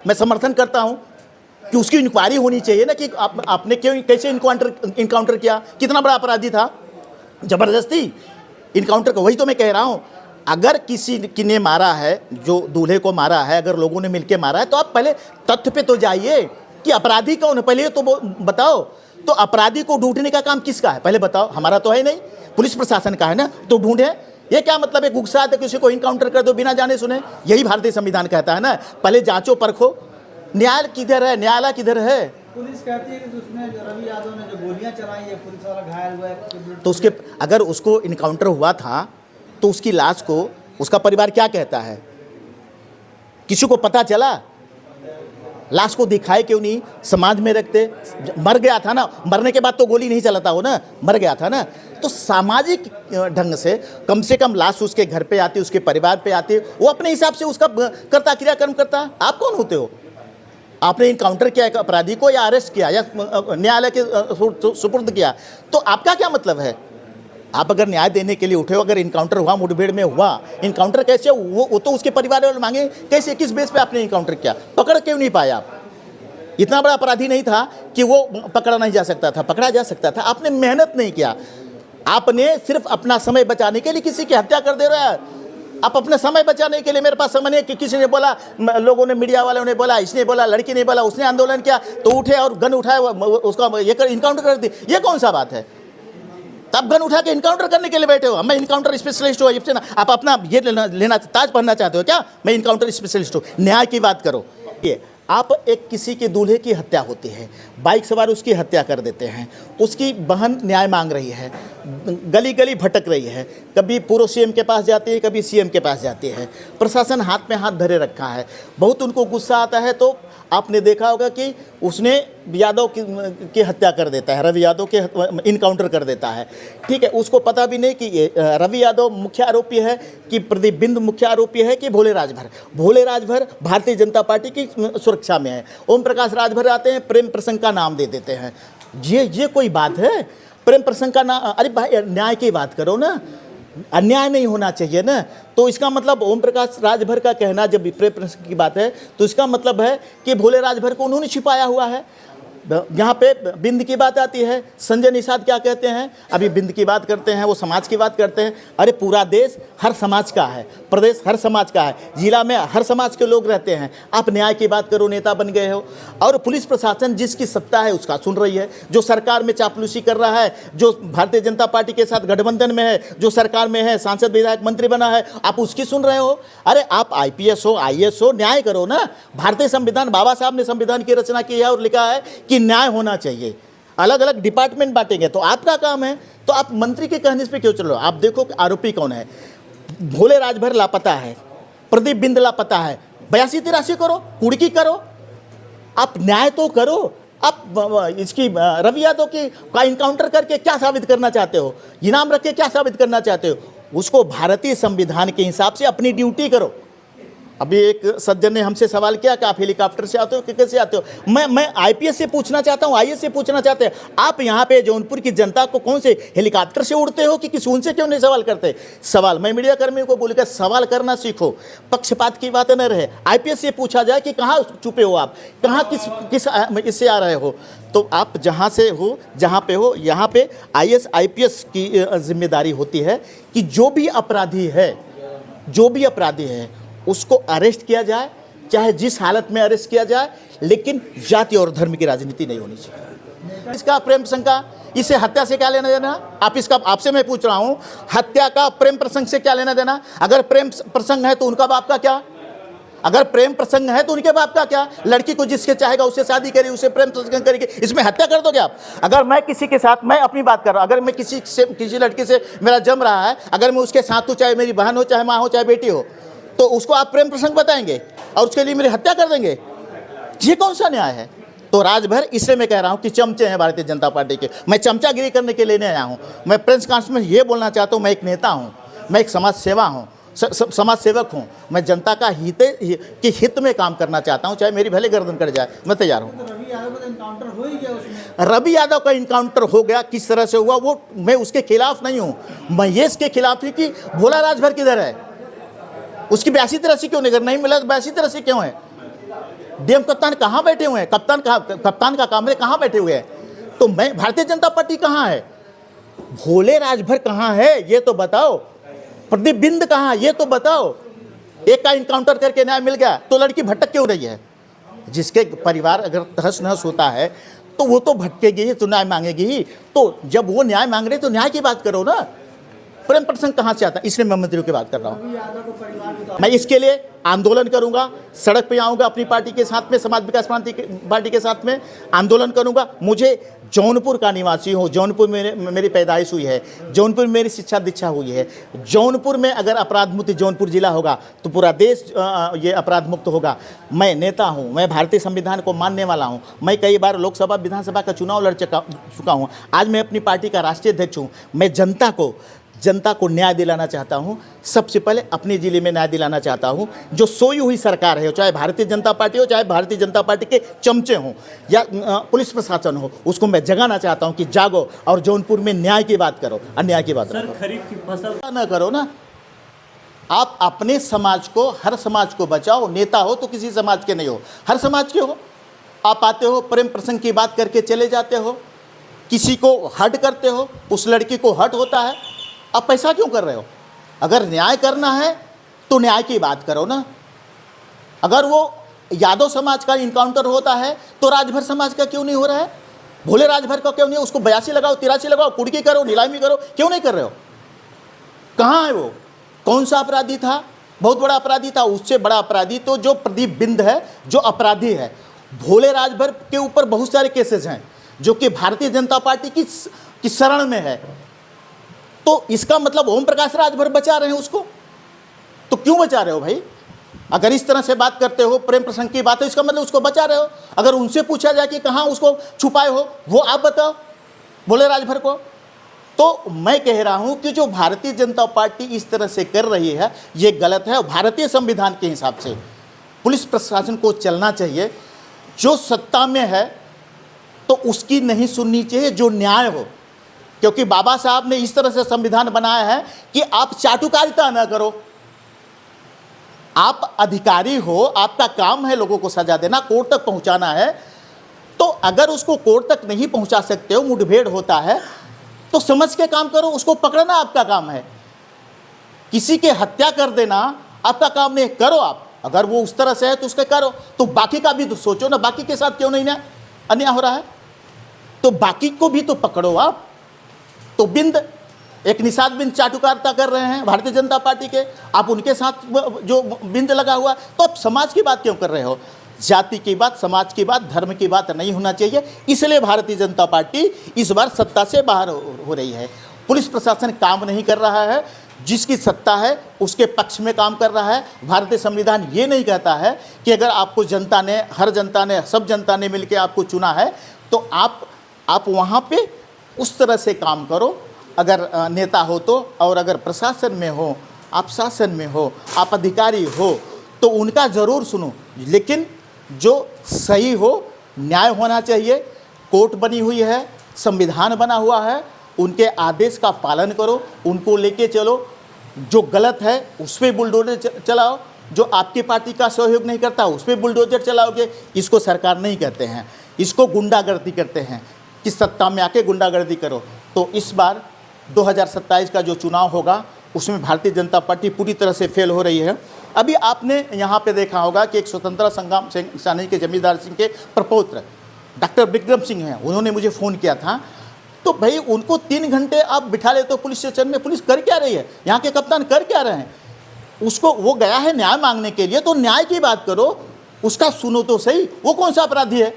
मैं समर्थन करता हूं कि उसकी इंक्वायरी होनी चाहिए ना कि आपने क्यों कैसे इनकाउंटर किया, कितना बड़ा अपराधी था, जबरदस्ती इनकाउंटर का। वही तो मैं कह रहा हूं, अगर किसी की ने मारा है, जो दूल्हे को मारा है, अगर लोगों ने मिलकर मारा है, तो आप पहले तथ्य पे तो जाइए कि अपराधी कौन है, पहले तो बताओ। तो अपराधी को ढूंढने का काम किसका है, पहले बताओ। हमारा तो है नहीं, पुलिस प्रशासन का है ना, तो ढूंढे। ये क्या मतलब है गुस्सा है किसी को इनकाउंटर कर दो बिना जाने सुने? यही भारतीय संविधान कहता है ना, पहले जांचो परखो। न्याय किधर है, न्यायालय किधर है? पुलिस कहती है कि उसमें रवि यादव ने जो गोलियां चलाई है, पुलिस वाला घायल हुआ है, तो उसके अगर उसको इनकाउंटर हुआ था तो उसकी लाश को उसका परिवार क्या कहता है? किसी को पता चला? लाश को दिखाए क्यों नहीं, समाज में रखते? मर गया था ना, मरने के बाद तो गोली नहीं चलाता हो ना, मर गया था ना। तो सामाजिक ढंग से कम लाश उसके घर पे आती, उसके परिवार पे आती, वो अपने हिसाब से उसका करता, क्रियाक्रम करता। आप कौन होते हो? आपने इनकाउंटर किया एक अपराधी को, या अरेस्ट किया, या न्यायालय के सुपुर्द किया, तो आपका क्या मतलब है? आप अगर न्याय देने के लिए उठे हो, अगर इनकाउंटर हुआ, मुठभेड़ में हुआ, इनकाउंटर कैसे वो तो उसके परिवार वाले मांगे कैसे, किस बेस पे आपने इनकाउंटर किया? पकड़ क्यों नहीं पाया आप? इतना बड़ा अपराधी नहीं था कि वो पकड़ा नहीं जा सकता था, पकड़ा जा सकता था। आपने मेहनत नहीं किया, आपने सिर्फ अपना समय बचाने के लिए किसी की हत्या कर दे रहा है। आप अपने समय बचाने के लिए, मेरे पास समय नहीं कि किसी ने बोला, लोगों ने, मीडिया वालों ने बोला, इसने बोला, लड़की ने बोला, उसने आंदोलन किया, तो उठे और गन उठाए, उसका ये इनकाउंटर कर दी। ये कौन सा बात है? तब गन उठा के इनकाउंटर करने के लिए बैठे हो। मैं इनकाउंटर स्पेशलिस्ट हूँ, आप अपना ये लेना ताज पहनना चाहते हो क्या? मैं इनकाउंटर स्पेशलिस्ट हूँ। न्याय की बात करो। ये आप एक किसी के दूल्हे की हत्या होती है, बाइक सवार उसकी हत्या कर देते हैं, उसकी बहन न्याय मांग रही है, गली गली भटक रही है, कभी पूर्व सीएम के पास जाती है, कभी सीएम के पास जाती है, प्रशासन हाथ में हाथ धरे रखा है, बहुत उनको गुस्सा आता है। तो आपने देखा होगा कि उसने यादव की हत्या कर देता है, रवि यादव के इनकाउंटर कर देता है, ठीक है। उसको पता भी नहीं कि ये रवि यादव मुख्य आरोपी है, कि प्रदीप बिंद मुख्य आरोपी है, कि भोले राजभर भारतीय जनता पार्टी की सुरक्षा में है। ओम प्रकाश राजभर आते हैं, प्रेम प्रसंग का नाम दे देते हैं। ये कोई बात है? प्रेम प्रसंग का नाम, अरे भाई न्याय की बात करो ना, अन्याय नहीं होना चाहिए ना। तो इसका मतलब ओम प्रकाश राजभर का कहना, जब प्रेम प्रसंग की बात है, तो इसका मतलब है कि भोले राजभर को उन्होंने छिपाया हुआ है। यहाँ पे बिंद की बात आती है, संजय निषाद क्या कहते हैं? अभी बिंद की बात करते हैं, वो समाज की बात करते हैं। अरे पूरा देश हर समाज का है, प्रदेश हर समाज का है, जिला में हर समाज के लोग रहते हैं। आप न्याय की बात करो, नेता बन गए हो। और पुलिस प्रशासन जिसकी सत्ता है उसका सुन रही है, जो सरकार में चापलूसी कर रहा है, जो भारतीय जनता पार्टी के साथ गठबंधन में है, जो सरकार में है, सांसद विधायक मंत्री बना है, आप उसकी सुन रहे हो। अरे आप IPS हो, IAS हो, न्याय करो ना। भारतीय संविधान, बाबा साहब ने संविधान की रचना की है और लिखा है कि न्याय होना चाहिए। अलग अलग डिपार्टमेंट बांटेंगे तो आपका काम है, तो आप मंत्री के कहने पे क्यों चल रहे हो? आप देखो कि आरोपी कौन है। भोले राजभर लापता है, प्रदीप बिंद लापता है, 82-83 करो, कुड़की करो, आप न्याय तो करो। आप इसकी रवि यादव की का इनकाउंटर करके क्या साबित करना चाहते हो? इनाम रख के क्या साबित करना चाहते हो? उसको भारतीय संविधान के हिसाब से अपनी ड्यूटी करो। अभी एक सज्जन ने हमसे सवाल किया कि आप हेलीकॉप्टर से आते हो कि कैसे आते हो? मैं IPS से पूछना चाहता हूँ, IAS से पूछना चाहते हैं। आप यहाँ पे जौनपुर की जनता को कौन से हेलीकॉप्टर से उड़ते हो कि किसी उनसे क्यों नहीं सवाल करते? सवाल मैं मीडिया कर्मियों को बोलूँगा, सवाल करना सीखो, पक्षपात की बात न रहे। IPS से पूछा जाए कि कहाँ छुपे हो आप, कहाँ किस इससे आ रहे हो? तो आप जहाँ से हो, जहाँ पे हो, यहाँ पे IAS IPS की जिम्मेदारी होती है कि जो भी अपराधी है उसको अरेस्ट किया जाए, चाहे जिस हालत में अरेस्ट किया जाए, लेकिन जाति और धर्म की राजनीति नहीं होनी चाहिए। इसका प्रेम प्रसंग का इसे हत्या से क्या लेना देना? आपसे मैं पूछ रहा हूं, हत्या का प्रेम प्रसंग से क्या लेना देना? अगर प्रेम प्रसंग है तो उनका बाप का क्या? अगर प्रेम प्रसंग है तो उनके बाप का क्या? लड़की को जिसके चाहेगा उससे शादी करेगी, उसे प्रेम प्रसंग करेगी, इसमें हत्या कर दोगे आप? अगर मैं किसी के साथ, मैं अपनी बात कर रहा हूं, अगर मैं किसी लड़की से मेरा जम रहा है, अगर मैं उसके साथ हूं, चाहे मेरी बहन हो, चाहे माँ हो, चाहे बेटी हो, तो उसको आप प्रेम प्रसंग बताएंगे और उसके लिए मेरी हत्या कर देंगे? ये कौन सा न्याय है? तो राजभर, इसलिए मैं कह रहा हूं कि चमचे हैं भारतीय जनता पार्टी के। मैं चमचागिरी करने के लिए नहीं आया हूं। मैं प्रेस कॉन्फ्रेंस में ये बोलना चाहता हूं, मैं एक नेता हूं, मैं एक समाज सेवक हूं। मैं जनता का हित में काम करना चाहता हूं, चाहे मेरी भले गर्दन कट जाए, मैं तैयार हूं। रवि यादव का इनकाउंटर हो ही गया उसमें। रवि यादव का इनकाउंटर हो गया, किस तरह से हुआ वो मैं उसके खिलाफ नहीं हूं। मैं ये इसके खिलाफ हूं कि भोला राजभर किधर है? उसकी 82-83 क्यों नहीं मिला? 82-83 क्यों है? डीएम कप्तान कहाँ बैठे हुए हैं? कप्तान का कमरे कहाँ बैठे हुए हैं? तो मैं भारतीय जनता पार्टी कहाँ है? भोले राजभर कहाँ है ये तो बताओ। प्रदीप बिंद कहाँ ये तो बताओ। एक का इनकाउंटर करके न्याय मिल गया तो लड़की भटक क्यों रही है? जिसके परिवार अगर तहस नहस होता है तो वो तो भटकेगी ही, तो न्याय मांगेगी ही। तो जब वो न्याय मांग रहे तो न्याय की बात करो ना। प्रेम प्रसंग कहाँ से आता है? इसलिए मैं मंत्रियों की बात कर रहा हूँ। रवि यादव को परिवार भी तो मैं इसके लिए आंदोलन करूंगा, सड़क पे आऊंगा अपनी पार्टी के साथ में, समाज विकास पार्टी के साथ में आंदोलन करूंगा। मुझे जौनपुर का निवासी हूँ, जौनपुर में मेरी पैदाइश हुई है, जौनपुर में मेरी शिक्षा दीक्षा हुई है। जौनपुर में अगर अपराध मुक्त जौनपुर जिला होगा तो पूरा देश ये अपराध मुक्त होगा। मैं नेता हूँ, मैं भारतीय संविधान को मानने वाला हूँ। मैं कई बार लोकसभा विधानसभा का चुनाव लड़ चुका हूँ। आज मैं अपनी पार्टी का राष्ट्रीय अध्यक्ष हूँ। मैं जनता को न्याय दिलाना चाहता हूं। सबसे पहले अपने ज़िले में न्याय दिलाना चाहता हूं। जो सोई हुई सरकार है, चाहे भारतीय जनता पार्टी हो, चाहे भारतीय जनता पार्टी के चमचे हों या पुलिस प्रशासन हो, उसको मैं जगाना चाहता हूं कि जागो और जौनपुर में न्याय की बात करो, अन्याय की बात सर खरीफ की फसल न करो ना। आप अपने समाज को, हर समाज को बचाओ। नेता हो तो किसी समाज के नहीं हो, हर समाज के हो। आप आते हो, प्रेम प्रसंग की बात करके चले जाते हो, किसी को हर्ट करते हो, उस लड़की को हर्ट होता है। अब पैसा क्यों कर रहे हो? अगर न्याय करना है तो न्याय की बात करो ना। अगर वो यादव समाज का इनकाउंटर होता है तो राजभर समाज का क्यों नहीं हो रहा है? भोले राजभर का क्यों नहीं? उसको 82 लगाओ, 83 लगाओ, कुड़की करो, नीलामी करो, क्यों नहीं कर रहे हो? कहाँ है वो? कौन सा अपराधी था? बहुत बड़ा अपराधी था। उससे बड़ा अपराधी तो जो प्रदीप बिंद है, जो अपराधी है। भोले राजभर के ऊपर बहुत सारे केसेस हैं जो कि भारतीय जनता पार्टी की शरण में है। तो इसका मतलब ओम प्रकाश राजभर बचा रहे हैं उसको। तो क्यों बचा रहे हो भाई? अगर इस तरह से बात करते हो, प्रेम प्रसंग की बात है, इसका मतलब उसको बचा रहे हो। अगर उनसे पूछा जाए कि कहाँ उसको छुपाए हो, वो आप बताओ, भोले राजभर को। तो मैं कह रहा हूं कि जो भारतीय जनता पार्टी इस तरह से कर रही है ये गलत है। भारतीय संविधान के हिसाब से पुलिस प्रशासन को चलना चाहिए। जो सत्ता में है तो उसकी नहीं सुननी चाहिए, जो न्याय हो। क्योंकि बाबा साहब ने इस तरह से संविधान बनाया है कि आप चाटुकारिता न करो। आप अधिकारी हो, आपका काम है लोगों को सजा देना, कोर्ट तक पहुंचाना है। तो अगर उसको कोर्ट तक नहीं पहुंचा सकते हो, मुठभेड़ होता है, तो समझ के काम करो। उसको पकड़ना आपका काम है। किसी के हत्या कर देना आपका काम नहीं, करो आप। अगर वो उस तरह से है तो उसके करो। तो बाकी का भी तो सोचो ना, बाकी के साथ क्यों नहीं अन्याय हो रहा है? तो बाकी को भी तो पकड़ो आप। तो बिंद, एक निषाद बिंद चाटुकारिता कर रहे हैं भारतीय जनता पार्टी के, आप उनके साथ जो बिंद लगा हुआ, तो आप समाज की बात क्यों कर रहे हो? जाति की बात, समाज की बात, धर्म की बात नहीं होना चाहिए। इसलिए भारतीय जनता पार्टी इस बार सत्ता से बाहर हो रही है। पुलिस प्रशासन काम नहीं कर रहा है, जिसकी सत्ता है उसके पक्ष में काम कर रहा है। भारतीय संविधान ये नहीं कहता है कि अगर आपको जनता ने, हर जनता ने, सब जनता ने मिलकर आपको चुना है तो आप वहाँ पे उस तरह से काम करो। अगर नेता हो तो, और अगर प्रशासन में हो, आप शासन में हो, आप अधिकारी हो, तो उनका ज़रूर सुनो। लेकिन जो सही हो, न्याय होना चाहिए। कोर्ट बनी हुई है, संविधान बना हुआ है, उनके आदेश का पालन करो, उनको लेके चलो। जो गलत है उस पर बुलडोजर चलाओ। जो आपकी पार्टी का सहयोग नहीं करता उस पर बुलडोजर चलाओगे। इसको सरकार नहीं कहते हैं, इसको गुंडागर्दी कहते हैं कि सत्ता में आके गुंडागर्दी करो। तो इस बार 2027 का जो चुनाव होगा उसमें भारतीय जनता पार्टी पूरी तरह से फेल हो रही है। अभी आपने यहाँ पे देखा होगा कि एक स्वतंत्रता संग्राम सेनानी के जमींदार सिंह के प्रपौत्र डॉक्टर विक्रम सिंह हैं, उन्होंने मुझे फ़ोन किया था। तो भाई उनको 3 घंटे आप बिठा लेते हो पुलिस स्टेशन में। पुलिस कर क्या रही है? यहाँ के कप्तान कर क्या रहे हैं? उसको, वो गया है न्याय मांगने के लिए, तो न्याय की बात करो, उसका सुनो तो सही। वो कौन सा अपराधी है?